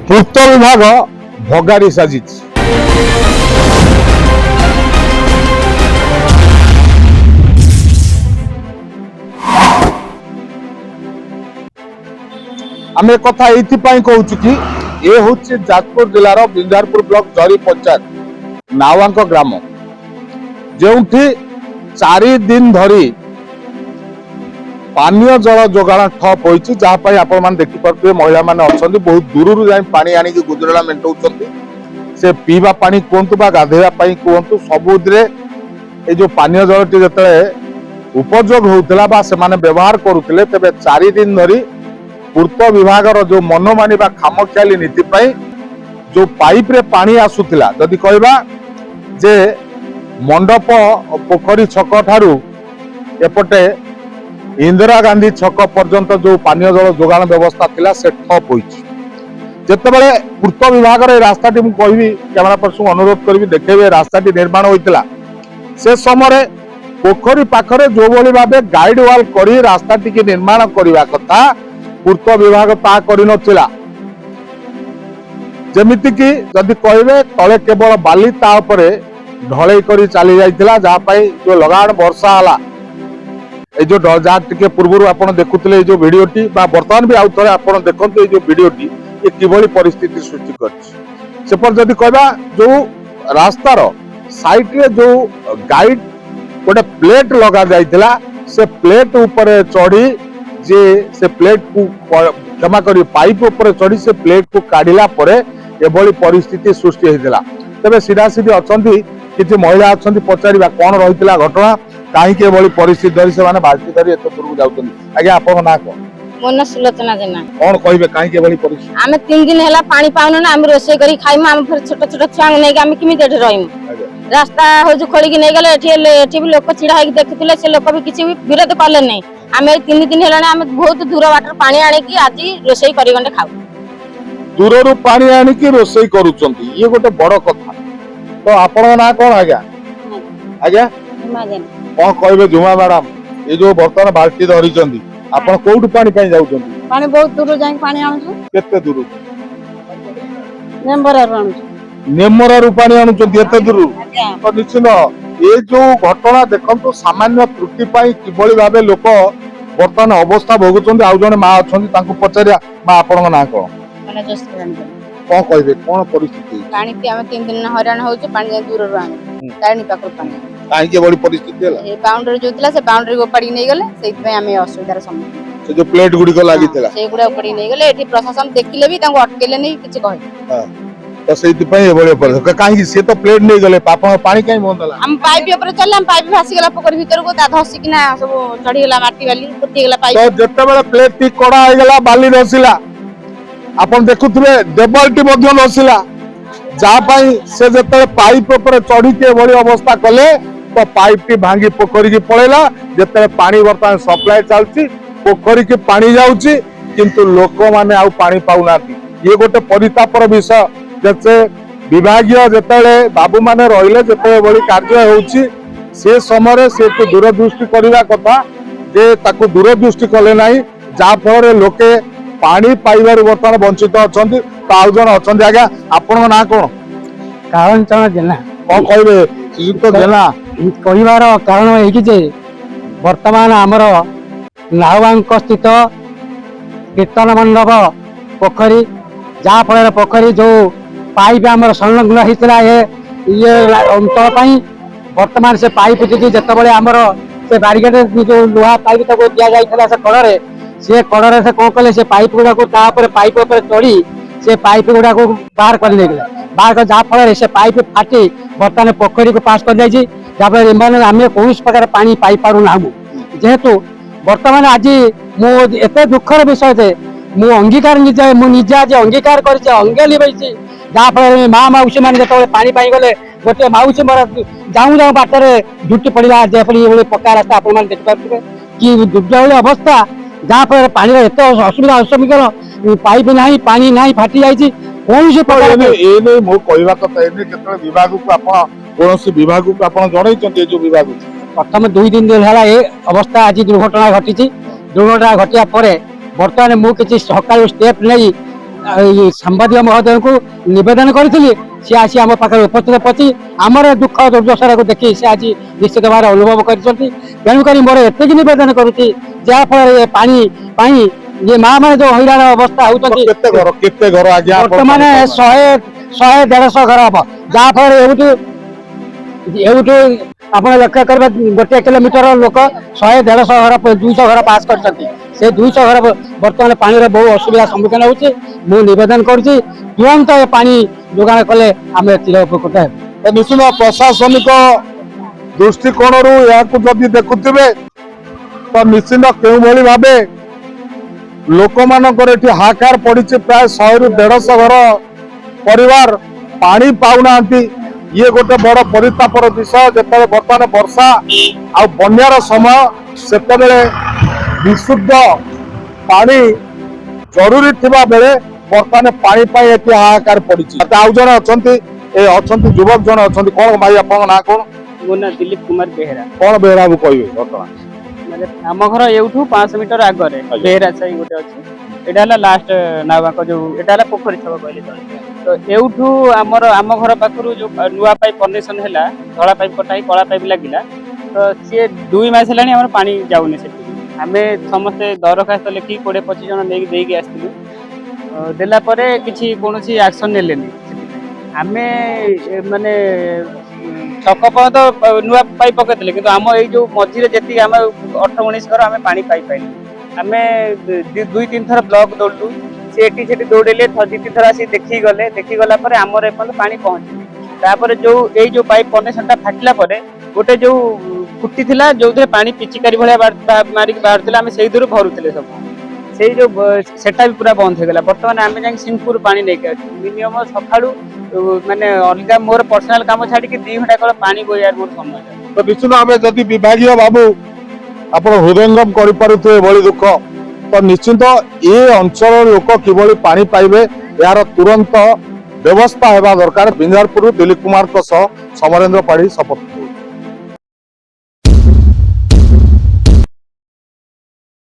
ପୂର୍ତ୍ତ ବିଭାଗ ଭଗାଡ଼ି ସାଜିଛି। आमे कथा एइथिपाई कहूछु कि ए होछि जाजपुर जिलार बिंजारपुर ब्लॉक जरी पंचायत नावांक ग्राम जेउठी 4 दिन धरी पानीय जल जोगाण ठप होइछि जहां आपण मान देखि परबे महिला माने अछंती बहुत दूररु जाई पानी आनी गुजराला मेंटौछंती से पीवा पानी कोंतु बा गाधेवा पाई कोंतु सबुद्रे ए जो पानीय जल टी जते उपयोग होउतला बा से माने व्यवहार करूतले तबे 4 दिन धरी पूर्त विभागर जो मनमानी बा खामख्याली नीति पाई जो पाइप रे पानी आसुथिला जदि कहबा जे मंडप पोखरी छक ठारू एपटे इंदिरा गांधी छक पर्यंत जो पानीय जल जोगाण व्यवस्था थिला से ठप होइछि। जेतेबेले पूर्त विभागर ए रास्ताटी मु कहबी कैमरा पर्सन अनुरोध करबी देखेबे रास्ताटी निर्माण होइतिला से समय पोखरी पाखरे जो भली भाबे गाइड वाल करी रास्ताटी के निर्माण करिवा कथा पूर्त विभाग ता करि नथिला। जेमिति कि जदि कहबे तळे केवल बाली ता उपरे ढळई करी चली जाइतिला जहा पई जो लगाण वर्षा हला ए जो जहा टिके पूर्वरु आपण देखुतले ए जो वीडियोटी बा वर्तमान भी आउथरे आपण देखंतु ए जो वीडियोटी ए किभली परिस्थिति सृष्टि करछि। सेपर जदि कहबा जो रास्तार साइड रे जो गाइड गोटे प्लेट लगा जाइतिला से प्लेट ऊपर चढ़ी जे से प्लेट को क्षमा करी पाइप ऊपर चढ़ी से प्लेट को काढ़िला परे एभली परिस्थिति सृष्टि होइतिला। तबे सीधा सीधी अछंती किछि महिला अछंती पचारिबा कोन रहितिला घटना काहे के एभली परिस्थिति धरि से माने बाल्टी धरि एत दूर जाउतनी। आगे आपन ना को मोन सुलोचना जेना कोन कहिबे काहे के एभली परिस्थिति आमे 3 दिन हैला पानी पाउन ना हम रोसे करी खाइम हम फिर छोट छोट छुआ नै के हम किमि देठ रहिम रास्ता हो जो खोली के नै गेले एठी भी लोक चिड़ा है देखथिले से लोक भी किछि भी विरोध करले नै आमे 3 दिन हैला आमे बहुत दूर वाटर पानी आने की आज रोसे करी गंडे खाऊ दूररु पानी आनी की रोसे करूचंती ये गोटे बड़ कथा। तो आपण ना कोन आज्ञा आज्ञा कोन कहबे जुमा मैडम ये जो बर्तन बाल्टी धरिचंती आपण कोउठ पानी पई जाउचंती पानी बहुत दूर जाई पानी आनु केते दूर नंबर आनु नेमरारु पानी आनुचंती एते दूर तो निश्चित ये जो घटना देखंतु सामान्य त्रुटि पाई किभली भाबे लोक बर्तन अवस्था भोगुचंती आउ जने मा अछंती तांको पचारिया मा आपण ना को माने जस्करन कोन कहबे कोन परिस्थिति पानी पे हम 3 दिन हैरान होछु पानी दूर रु आनु तारनी पाकर पानी काहे के बड़ी परिस्थिति हला ए बाउंड्री जोतला से बाउंड्री को पड़ी नै गेले सेहि पे हमें असुविधार सम्मुखीन से जो प्लेट गुडी को लागितला से गुडा पड़ी नै गेले एठी प्रशासन देखिले भी तांको अटकेले नै किछ कहि हां तो सेहि पे ए बड़ी परिस्थिति काहे कि से तो प्लेट नै गेले पापा पानी काहे बंदला हम पाइप ऊपर चलला हम पाइप भासी गेला पोखरी भीतर को ता धसी किना सब चढ़ी गेला माटी वाली फुटी गेला पाइप तो जत्ते बेला प्लेट टी कोडा आइ गेला बाली रसिला आपण देखुथबे देबलटी मध्ये रसिला जा पाई से जत्ते पाइप ऊपर चढ़ी के बड़ी अवस्था कले तो पाइप टी भांगी पोखरी की पळेला जत्ते पानी वर्तमान सप्लाई चलची पोखरी की पानी जाउची किंतु लोक माने आ पानी पाउनाती ये गोटे परितापर विषय जते विभागीय जते बाबू माने रहिले जते बड़ी कार्य होउची से समय से तो दूरदृष्टि करबा कथा जे ताकू दूरदृष्टि कले नाही जा फଳରେ लोके पानी पाइबार वर्तमान वंचित अछंती तो आउ जण अछंती। आज्ञा आपण ना कोन कारण चण जेना कोन कहबे श्रीयुक्त जेना कहिबार कारण है कि जे वर्तमान आमर नाहवांक स्थित कीर्तन मंडप पोखरी जहाँ फल पोखरी जो पाइप आमर संलग्न होता है ये अंचल पाई वर्तमान से पाइप जी जिते आमर से बारिकेड जो लुहा पाइप तक दि जाता से कड़े से कड़े से कौन कले से पाइप गुड़ा पाइप उपर चढ़ी से पाइप गुड़ा को बाहर कर बाहर कर जहाँ फल से पाइप फाटी बर्तमान पोखरी को पास कर जाइए जहाँफल आम कौन प्रकार पानी पाई पारूना जेहेतु बर्तमान आज मुझे दुखर विषय से मु अंगीकार निजे आज अंगीकार कर अंगे लिबे जहाँफल माँ मौसी मैंने जो पानी पाई गले गोटे मौसी मोर जाऊँ जाऊँ बाटर जुटी पड़ा जैसे पक्का रास्ता आप देखिए कि दुर्जल अवस्था जहाँफल पानी एत असुविधा असम्मुखीन पाइप ना पानी ना फाटी जाइए कौन विभाग को विभाग को आप जो विभाग प्रथम 2 दिन है ये अवस्था आज दुर्घटना घटी दुर्घटना घटिया पर बर्तमान मुझे सकाल स्टेप नहीं ସାମ୍ବାଦିକ ମହୋଦୟଙ୍କୁ ନିବେଦନ କରିଥିଲି। ସେ ଆସି ଆମ ପାଖରେ ଉପସ୍ଥିତ ପଚି ଆମର ଦୁଃଖ ଦୁର୍ଦ୍ଦଶାକୁ ଦେଖି ସେ ଆଜି ନିଶ୍ଚିତ ଭାବରେ ଅନୁଭବ କରିଛନ୍ତି। ତେଣୁକରି ମୋର ଏତିକି ନିବେଦନ କରୁଛି, ଯାହାଫଳରେ ଏ ପାଣି ପାଇଁ ଯେ ମା ମାନେ ଯୋଉ ହଇରାଣ ଅବସ୍ଥା ହଉଛନ୍ତି। କେତେ ଘର ଆଜ୍ଞା ବର୍ତ୍ତମାନ 100-150 ଘର ହବ, ଯାହାଫଳରେ ଏଉଠୁ ଆପଣ ଲକ୍ଷ୍ୟ କରିବେ 1 କିଲୋମିଟର ଲୋକ 100-150 ଘର 200 ଘର ପାସ୍ କରିଛନ୍ତି। ସେ 200 ଘର ବର୍ତ୍ତମାନ ପାଣିର ବହୁ ଅସୁବିଧା ସମ୍ମୁଖୀନ ହଉଛି। ମୁଁ ନିବେଦନ କରୁଛି ତୁରନ୍ତ ଏ ପାଣି ଯୋଗାଣ କଲେ ଆମେ ଚିର ଉପକୃତ ହେବୁ। ନିଶ୍ଚିତ ପ୍ରଶାସନିକ ଦୃଷ୍ଟିକୋଣରୁ ଏହାକୁ ଯଦି ଦେଖୁଥିବେ ତ ନିଶ୍ଚିତ କେଉଁଭଳି ଭାବେ ଲୋକମାନଙ୍କର ଏଠି ହାହାକାର ପଡିଛି। ପ୍ରାୟ 100-150 ଘର ପରିବାର ପାଣି ପାଉନାହାନ୍ତି। ଇଏ ଗୋଟେ ବଡ ପରିତାପର ବିଷୟ। ଯେତେବେଳେ ବର୍ତ୍ତମାନ ବର୍ଷା ଆଉ ବନ୍ୟାର ସମୟ, ସେତେବେଳେ ବିଶୁଦ୍ଧ ପାଣି ଜରୁରୀ ଥିବା ବେଳେ ବର୍ତ୍ତମାନ ପାଣି ପାଇଁ ଏଠି ହାହାକାର ପଡିଛି। ଆଉ ଜଣେ ଅଛନ୍ତି ଯୁବକ ଜଣେ ଅଛନ୍ତି। କଣ ଭାଇ ଆପଣଙ୍କ ନାଁ କଣ? ମୋ ନାଁ ଦିଲ୍ଲୀପ କୁମାର ବେହେରା। କଣ ବେହେରାକୁ କହିବେ ଘଟଣା? ମାନେ ଆମ ଘର ଏଉଠୁ 500 ମିଟର ଆଗରେ ଆଜ୍ଞା। ବେହେରା ସାହି ଗୋଟେ ଅଛି। ଏଇଟା ହେଲା ଲାଷ୍ଟ ନାବାଙ୍କ ଯୋଉ ଏଇଟା ହେଲା ପୋଖରୀ ଛକ କହିଲେ ଚଳେ। ତ ଏଉଠୁ ଆମ ଘର ପାଖରୁ ଯୋଉ ନୂଆ ପାଇପ୍ କନେକ୍ସନ ହେଲା, ଧଳା ପାଇପ୍ କଟା ହେଇ କଳା ପାଇପ୍ ଲାଗିଲା, ତ ସିଏ 2 ମାସ ହେଲାଣି ଆମର ପାଣି ଯାଉନି ସେଠି। ଆମେ ସମସ୍ତେ ଦରଖାସ୍ତ ଲେଖି 20-25 ଜଣ ନେଇକି ଦେଇକି ଆସିଥିଲୁ। ଦେଲା ପରେ କିଛି କୌଣସି ଆକ୍ସନ ନେଲେନି। ଆମେ ମାନେ ଛକ ପର୍ଯ୍ୟନ୍ତ ନୂଆ ପାଇପ୍ ପକେଇଥିଲେ, କିନ୍ତୁ ଆମ ଏଇ ଯୋଉ ମଝିରେ ଯେତିକି ଆମେ 18-19 ଘର ଆମେ ପାଣି ପାଇପାରିଲୁ। ଆମେ 2-3 ଥର ବ୍ଲକ ଦୌଡିଲୁ। ସେ ଏଠି ସେଠି ଦୌଡେଇଲେ, 2-3 ଥର ଆସିକି ଦେଖିକି ଗଲେ। ଦେଖି ଗଲା ପରେ ଆମର ଏପର୍ଯ୍ୟନ୍ତ ପାଣି ପହଞ୍ଚିନି। ତାପରେ ଏଇ ଯୋଉ ପାଇପ୍ କନେକ୍ସନଟା ଫାଟିଲା ପରେ ଗୋଟେ ଯୋଉ ଫୁଟି ଥିଲା, ଯୋଉଥିରେ ପାଣି ପିଚିକାରି ଭଳିଆ ମାରିକି ବାହାରୁଥିଲା, ଆମେ ସେଇଥିରୁ ଭରୁଥିଲେ ସବୁ। ସେଇ ଯୋଉ ସେଟା ବି ପୁରା ବନ୍ଦ ହେଇଗଲା। ବର୍ତ୍ତମାନ ଆମେ ଯାଇକି ସିଂପୁର ପାଣି ନେଇକି ଆସୁଛୁ। ମିନିମମ୍ ସକାଳୁ ମାନେ ଅଲଗା ମୋର ପର୍ସନାଲ କାମ ଛାଡିକି 2 ଘଣ୍ଟା କେବଳ ପାଣି ବୋହିବାର ମୋର ସମୟ ଯାଉଛି। ତ ନିଶ୍ଚିତ ଆମେ ଯଦି ବିଭାଗୀୟ ବାବୁ ଆପଣ ହୃଦୟଙ୍ଗମ କରିପାରୁଥିବେ ଏଭଳି ଦୁଃଖ, ତ ନିଶ୍ଚିତ ଏ ଅଞ୍ଚଳର ଲୋକ କିଭଳି ପାଣି ପାଇବେ ଏହାର ତୁରନ୍ତ ବ୍ୟବସ୍ଥା ହେବା ଦରକାର। ବିଞ୍ଜାରପୁରରୁ ଦିଲ୍ଲୀପ କୁମାରଙ୍କ ସହ ସମରେନ୍ଦ୍ର ପାଢୀ, ଶପଥ।